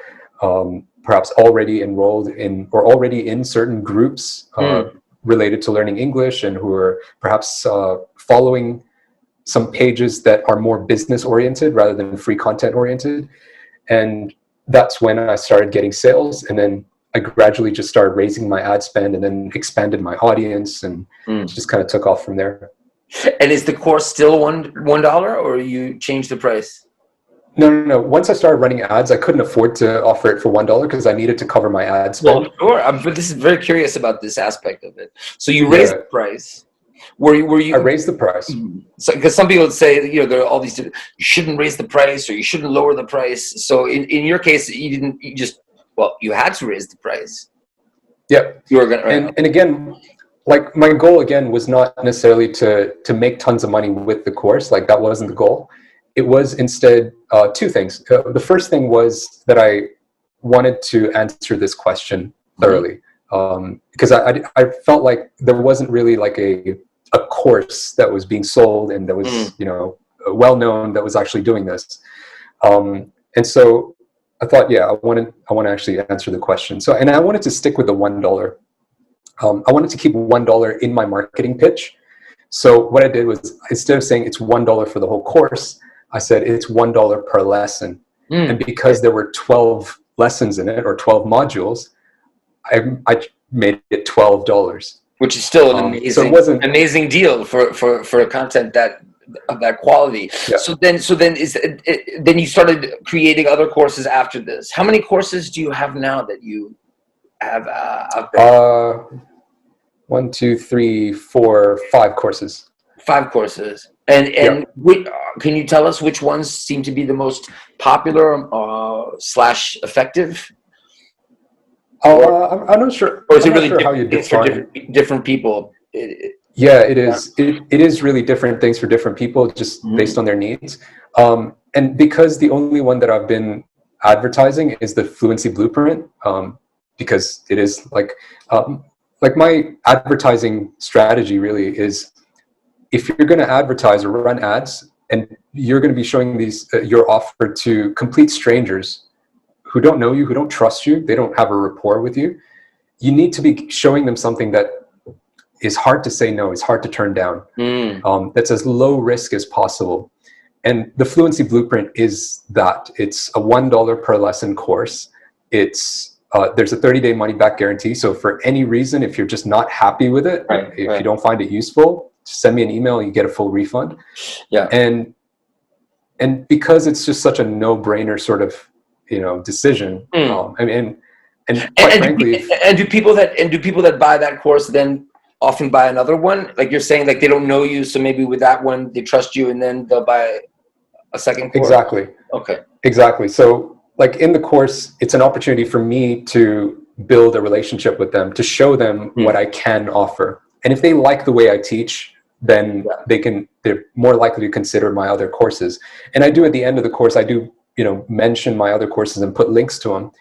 perhaps already enrolled in or already in certain groups related to learning English, and who are perhaps following some pages that are more business oriented rather than free content oriented. And that's when I started getting sales, and then I gradually just started raising my ad spend and then expanded my audience, and just kind of took off from there. And is the course still $1 or you changed the price? No. Once I started running ads, I couldn't afford to offer it for $1 because I needed to cover my ad spend. Well, sure. But this is very curious about this aspect of it. So you raised the price. Were you? I raised the price. So, because some people would say, there are all these. You shouldn't raise the price, or you shouldn't lower the price. So in your case, you didn't. You just you had to raise the price. Yeah. You were gonna. And again, like my goal again was not necessarily to make tons of money with the course. Like that wasn't the goal. It was instead two things. The first thing was that I wanted to answer this question thoroughly, because I felt like there wasn't really like a course that was being sold and that was well known that was actually doing this, and so I thought, I want to actually answer the question. So, and I wanted to stick with the $1. I wanted to keep $1 in my marketing pitch. So what I did was, instead of saying it's $1 for the whole course, I said it's $1 per lesson. And because there were 12 lessons in it, or 12 modules, I made it $12. Which is still an amazing deal for content of that quality. Yeah. So then you started creating other courses after this. How many courses do you have now that you have out there? 1, 2, 3, 4, 5 courses. 5 courses. And can you tell us which ones seem to be the most popular / effective? I'm not sure. Or is it really sure how you define different people? It is. It is really different things for different people, just based on their needs. And because the only one that I've been advertising is the Fluency Blueprint, because it is like my advertising strategy really is, if you're going to advertise or run ads and you're going to be showing your offer to complete strangers who don't know you, who don't trust you, they don't have a rapport with you, you need to be showing them something that is hard to say no, it's hard to turn down, that's as low risk as possible. And the Fluency Blueprint is that. It's a $1 per lesson course. It's there's a 30-day money-back guarantee. So for any reason, if you're just not happy with it, if you don't find it useful, just send me an email and you get a full refund. Yeah. And because it's just such a no-brainer sort of decision. And frankly, do people that buy that course then often buy another one? Like you're saying, like they don't know you, so maybe with that one they trust you, and then they'll buy a second course. Exactly. Okay. Exactly. So, like in the course, it's an opportunity for me to build a relationship with them, to show them what I can offer, and if they like the way I teach, then they're more likely to consider my other courses. And I do, at the end of the course, I do mention my other courses and put links to them.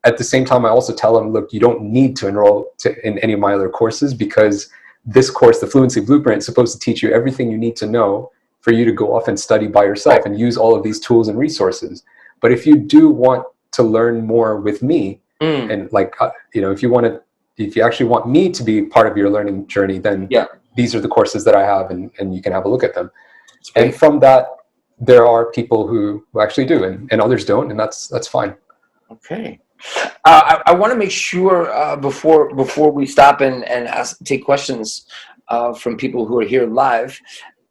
At the same time, I also tell them, look, you don't need to enroll in any of my other courses, because this course, the Fluency Blueprint, is supposed to teach you everything you need to know for you to go off and study by yourself and use all of these tools and resources. But if you do want to learn more with me, and if you actually want me to be part of your learning journey, then these are the courses that I have, and you can have a look at them. And from that, there are people who actually do, and others don't, and that's fine. Okay. I want to make sure before we stop and take questions from people who are here live.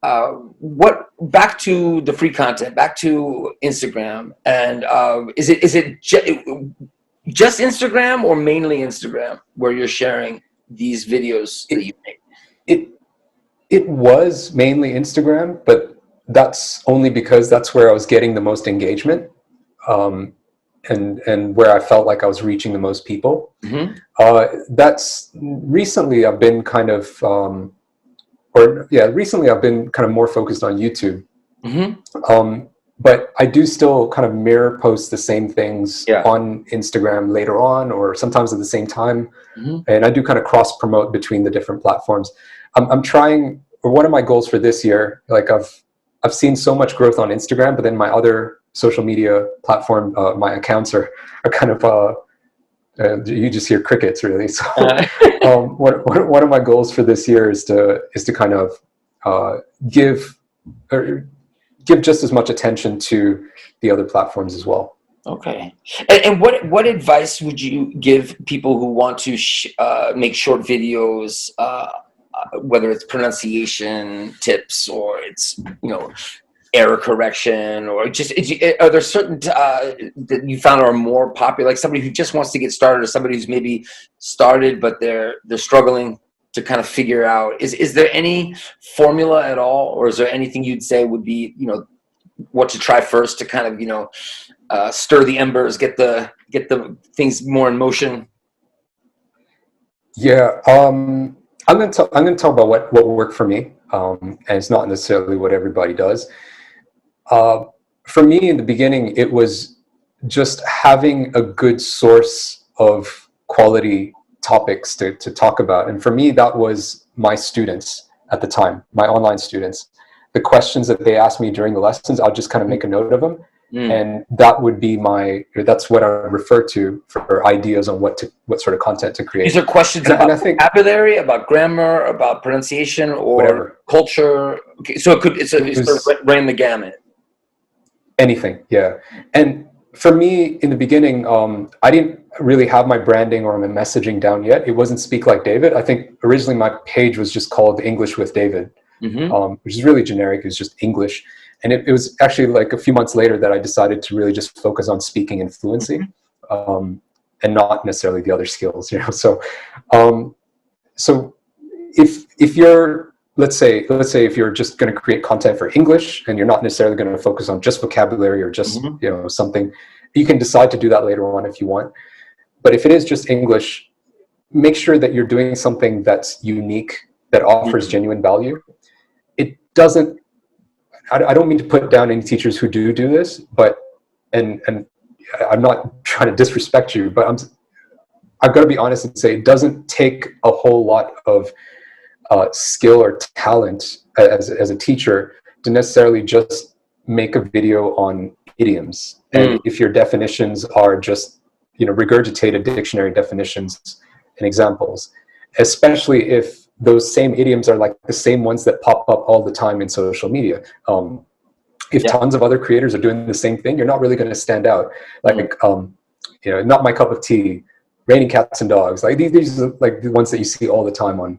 Back to the free content, back to Instagram, and Just Instagram or mainly Instagram where you're sharing these videos that you make? It was mainly Instagram, but that's only because that's where I was getting the most engagement, and where I felt like I was reaching the most people. Mm-hmm. That's recently I've been kind of, recently I've been kind of more focused on YouTube. Mm-hmm. But I do still kind of mirror post the same things Yeah. on Instagram later on, or sometimes at the same time. Mm-hmm. And I do kind of cross promote between the different platforms. I'm trying, or one of my goals for this year, like I've seen so much growth on Instagram, but then my other social media platform, my accounts are kind of, you just hear crickets really. So one of my goals for this year is to kind of give just as much attention to the other platforms as well. Okay. And what advice would you give people who want to make short videos, whether it's pronunciation tips or it's, error correction, or just, are there certain that you found are more popular, like somebody who just wants to get started, or somebody who's maybe started but they're struggling to kind of figure out, is there any formula at all, or is there anything you'd say would be, what to try first to kind of, stir the embers, get the things more in motion? Yeah, I'm gonna talk about what worked for me, and it's not necessarily what everybody does. For me, in the beginning, it was just having a good source of quality topics to talk about, and for me, that was my students at the time, my online students. The questions that they asked me during the lessons, I'll just kind of make a note of them. And that would be that's what I refer to for ideas on what sort of content to create. These are questions about vocabulary, about grammar, about pronunciation, or whatever. Culture. Okay, so it's sort of ran the gamut. Anything, yeah. And for me, in the beginning, I didn't really have my branding or my messaging down yet. It wasn't Speak Like David. I think originally my page was just called English with David, which is really generic. It's just English. And it was actually like a few months later that I decided to really just focus on speaking and fluency, and not necessarily the other skills. So, so if you're, let's say if you're just going to create content for English and you're not necessarily going to focus on just vocabulary or just something, you can decide to do that later on if you want. But if it is just English, make sure that you're doing something that's unique, that offers genuine value. It doesn't. I don't mean to put down any teachers who do this, but and I'm not trying to disrespect you, but I've got to be honest and say it doesn't take a whole lot of skill or talent as a teacher to necessarily just make a video on idioms. And if your definitions are just regurgitated dictionary definitions and examples, especially if those same idioms are like the same ones that pop up all the time in social media. If tons of other creators are doing the same thing, you're not really going to stand out. Like, not my cup of tea, raining cats and dogs. Like these are like the ones that you see all the time on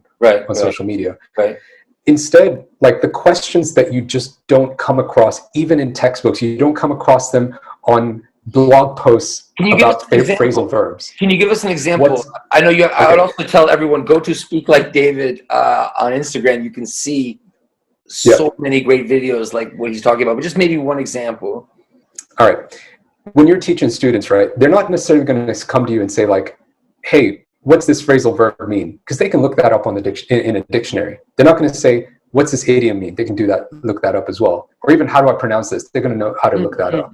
social media. Right. Instead, like the questions that you just don't come across, even in textbooks, you don't come across them on blog posts about phrasal verbs. Can you give us an example? I know you. I would also tell everyone, go to Speak Like David on Instagram. You can see so many great videos like what he's talking about, but just maybe one example. All right. When you're teaching students, right, they're not necessarily going to come to you and say like, hey, what's this phrasal verb mean? Because they can look that up on in a dictionary. They're not going to say, what's this idiom mean? They can look that up as well. Or even, how do I pronounce this? They're going to know how to look that up.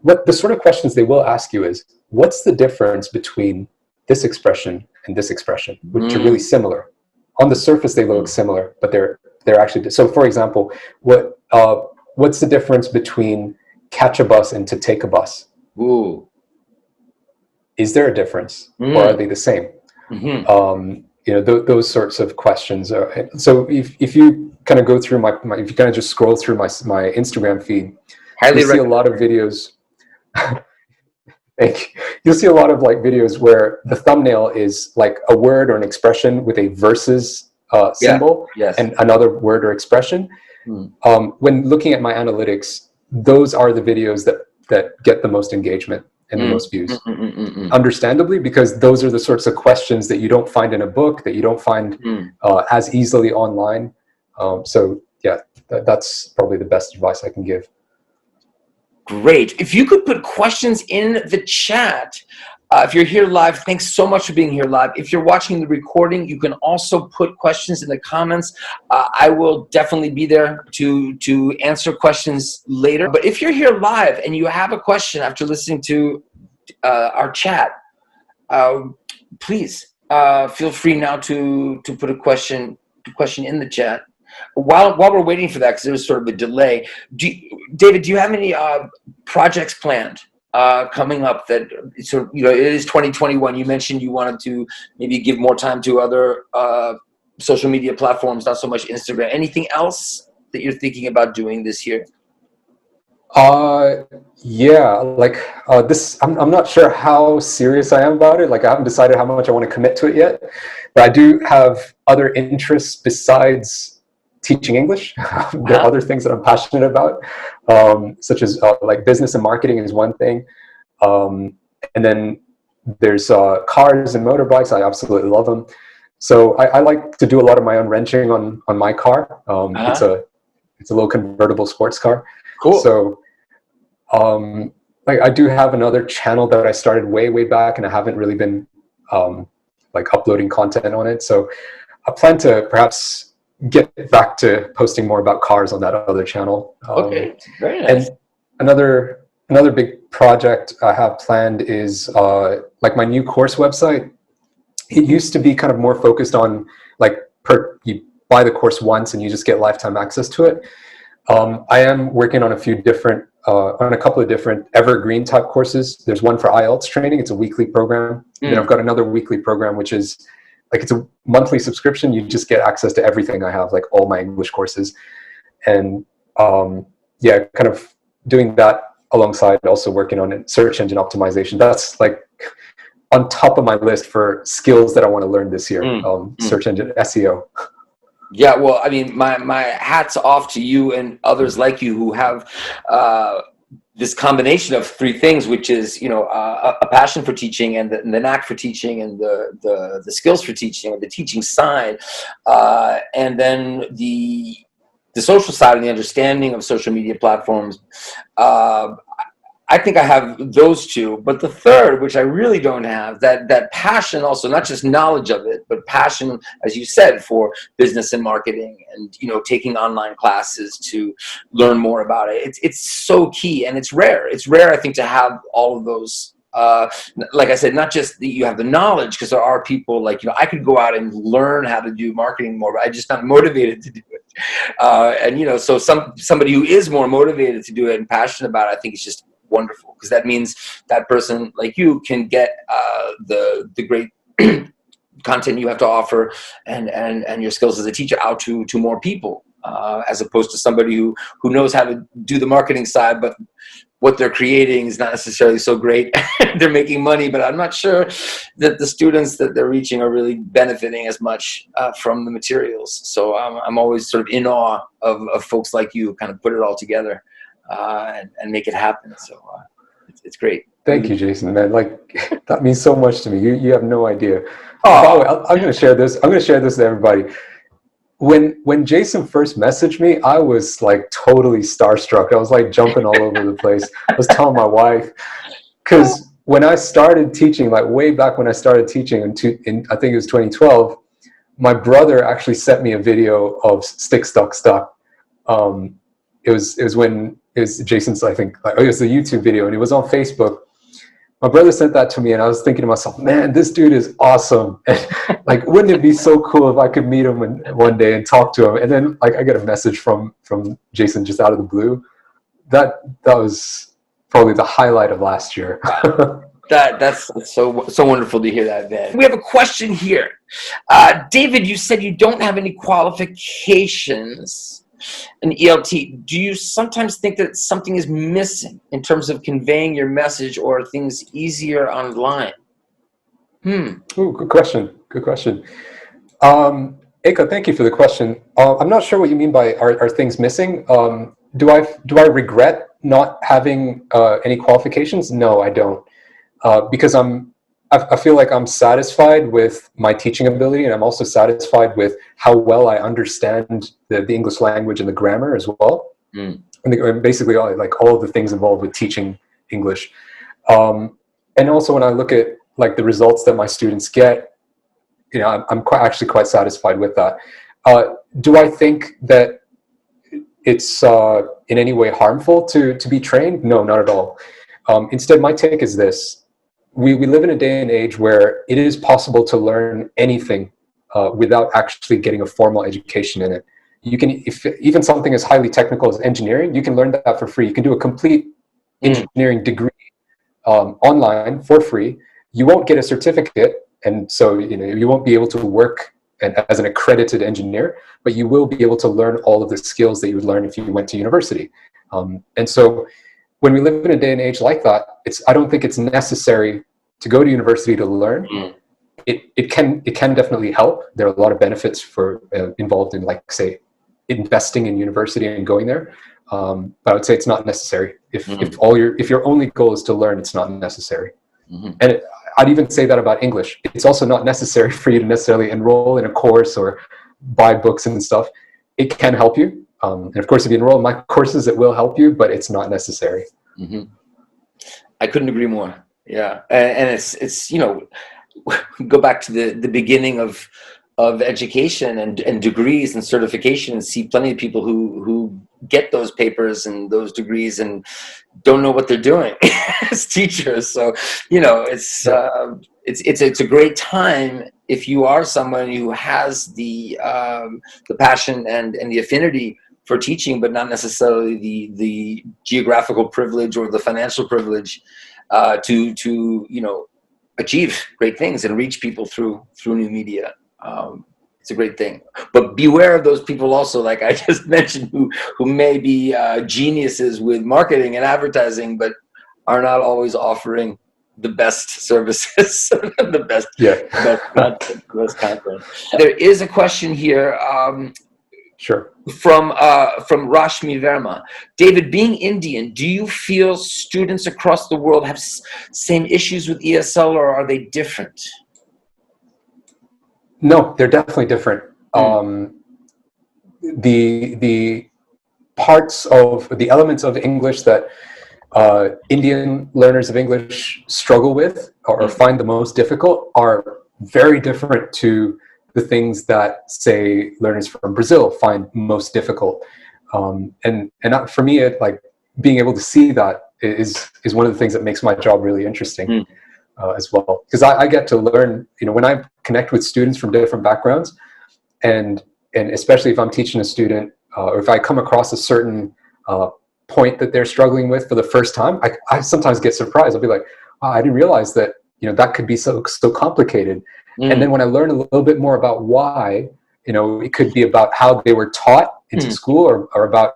What the sort of questions they will ask you is, what's the difference between this expression and this expression, which are really similar. On the surface, they look similar, but they're actually, so for example, what's the difference between catch a bus and to take a bus? Ooh. Is there a difference, or are they the same? Those sorts of questions. So if you kind of go through if you kind of just scroll through my Instagram feed, you'll see a lot of videos. You'll see a lot of like videos where the thumbnail is like a word or an expression with a versus symbol and another word or expression. When looking at my analytics, those are the videos that get the most engagement. and the most views. Understandably, because those are the sorts of questions that you don't find in a book, that you don't find as easily online. So yeah, that's probably the best advice I can give. Great. If you could put questions in the chat, if you're here live, thanks so much for being here live. If you're watching the recording, you can also put questions in the comments. I will definitely be there to answer questions later. But if you're here live and you have a question after listening to our chat, please feel free now to put a question in the chat. While we're waiting for that, because there was sort of a delay, David, do you have any projects planned coming up that sort of, it is 2021. You mentioned you wanted to maybe give more time to other social media platforms, not so much Instagram. Anything else that you're thinking about doing this year? Yeah, like this, I'm not sure how serious I am about it. Like I haven't decided how much I want to commit to it yet, but I do have other interests besides teaching English. There are other things that I'm passionate about, such as like business and marketing is one thing. And then there's cars and motorbikes. I absolutely love them. So I like to do a lot of my own wrenching on my car. It's a little convertible sports car. Cool. So like I do have another channel that I started way back, and I haven't really been like uploading content on it. So I plan to perhaps get back to posting more about cars on that other channel. Okay, very nice. And another big project I have planned is like my new course website. It used to be kind of more focused on like you buy the course once and you just get lifetime access to it. I am working on a couple of different evergreen type courses. There's one for IELTS training. It's a weekly program. Then I've got another weekly program, which is like, it's a monthly subscription. You just get access to everything I have, like all my English courses. And yeah, kind of doing that alongside also working on search engine optimization. That's like on top of my list for skills that I want to learn this year. Search engine SEO. Yeah, well, I mean, my hat's off to you and others like you who have this combination of three things, which is, a passion for teaching and the knack for teaching and the skills for teaching, or the teaching side, and then the social side and the understanding of social media platforms. I think I have those two, but the third, which I really don't have, that passion also, not just knowledge of it, but passion, as you said, for business and marketing and, taking online classes to learn more about it. It's so key, and it's rare. It's rare, I think, to have all of those. Like I said, not just that you have the knowledge, because there are people like, I could go out and learn how to do marketing more, but I'm just not motivated to do it. And, so somebody who is more motivated to do it and passionate about it, I think it's just wonderful, because that means that person like you can get the great content you have to offer and your skills as a teacher out to more people, as opposed to somebody who knows how to do the marketing side, but what they're creating is not necessarily so great. They're making money, but I'm not sure that the students that they're reaching are really benefiting as much from the materials. So I'm always sort of in awe of folks like you who kind of put it all together and make it happen. So it's great. Thank you, Jason, man. Like, that means so much to me. You have no idea. By the way, I'm going to share this. I'm going to share this with everybody. When Jason first messaged me, I was like totally starstruck. I was like jumping all over the place. I was telling my wife, because when I started teaching, like way back when I started teaching in I think it was 2012, my brother actually sent me a video of Stick, Stuck, Stuck. It was when it was Jason's, I think, like, it was a YouTube video, and it was on Facebook. My brother sent that to me, and I was thinking to myself, man, this dude is awesome. And, like, wouldn't it be so cool if I could meet him one day and talk to him? And then, like, I get a message from Jason just out of the blue. That was probably the highlight of last year. That's so wonderful to hear that, Ben. We have a question here. David, you said you don't have any qualifications in ELT. Do you sometimes think that something is missing in terms of conveying your message, or are things easier online? Ooh, good question. Good question. Eka, thank you for the question. I'm not sure what you mean by are things missing. Do I regret not having any qualifications? No, I don't. because I feel like I'm satisfied with my teaching ability, and I'm also satisfied with how well I understand the English language and the grammar as well. And basically all of the things involved with teaching English. And also when I look at like the results that my students get, you know, I'm actually quite satisfied with that. Do I think that it's in any way harmful to be trained? No, not at all. Instead, my take is this. We live in a day and age where it is possible to learn anything without actually getting a formal education in it. You can, if even something as highly technical as engineering, you can learn that for free. You can do a complete engineering degree online for free. You won't get a certificate, and so you won't be able to work as an accredited engineer, but you will be able to learn all of the skills that you would learn if you went to university. And so when we live in a day and age like that, I don't think it's necessary to go to university to learn. It can definitely help. There are a lot of benefits involved in, like, say, investing in university and going there. But I would say it's not necessary. If your only goal is to learn, it's not necessary. And I'd even say that about English. It's also not necessary for you to necessarily enroll in a course or buy books and stuff. It can help you. And of course, if you enroll in my courses, it will help you, but it's not necessary. I couldn't agree more. Yeah. And it's go back to the beginning of education and degrees and certification, and see plenty of people who get those papers and those degrees and don't know what they're doing as teachers. So, it's a great time if you are someone who has the passion and the affinity for teaching, but not necessarily the geographical privilege or the financial privilege to achieve great things and reach people through new media. It's a great thing, but beware of those people also, like I just mentioned, who may be geniuses with marketing and advertising, but are not always offering the best services, the best content. There is a question here. Sure. From Rashmi Verma. David, being Indian, do you feel students across the world have same issues with ESL, or are they different? No, they're definitely different. The parts of the elements of English that Indian learners of English struggle with or find the most difficult are very different to the things that, say, learners from Brazil find most difficult. And for me, like, being able to see that is one of the things that makes my job really interesting. As well, because I get to learn, when I connect with students from different backgrounds, and especially if I'm teaching a student, or if I come across a certain point that they're struggling with for the first time, I sometimes get surprised. I'll be like, oh, I didn't realize that that could be so complicated. And then when I learn a little bit more about why, it could be about how they were taught into school, or about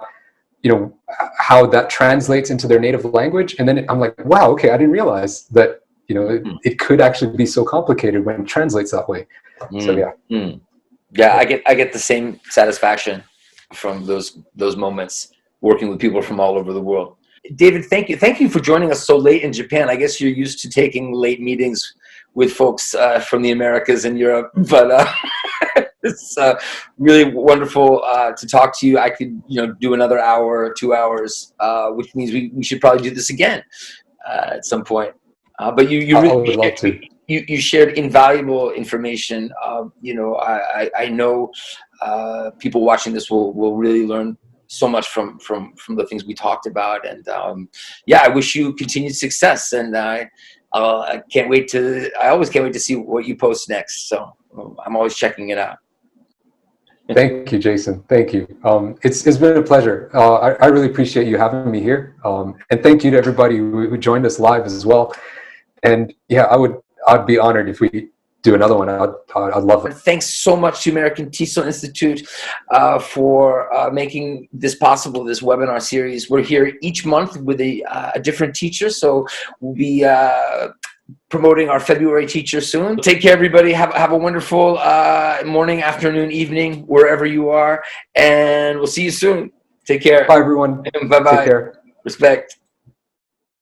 how that translates into their native language, and then I'm like, wow, okay, I didn't realize that. It could actually be so complicated when it translates that way. So yeah, I get the same satisfaction from those moments working with people from all over the world. David, thank you for joining us so late in Japan. I guess you're used to taking late meetings with folks from the Americas and Europe, but it's really wonderful to talk to you. I could do another hour or 2 hours, which means we should probably do this again at some point. But you really love to. You shared invaluable information. I know people watching this will really learn so much from the things we talked about. And I wish you continued success. And I always can't wait to see what you post next. So I'm always checking it out. Thank you, Jason. Thank you. It's been a pleasure. I really appreciate you having me here. And thank you to everybody who joined us live as well. And yeah, I'd be honored if we do another one. I'd love it. Thanks so much to American TESOL Institute for making this possible, this webinar series. We're here each month with a different teacher. So we'll be promoting our February teacher soon. Take care, everybody. Have a wonderful morning, afternoon, evening, wherever you are. And we'll see you soon. Take care. Bye, everyone. Bye-bye. Take care. Respect.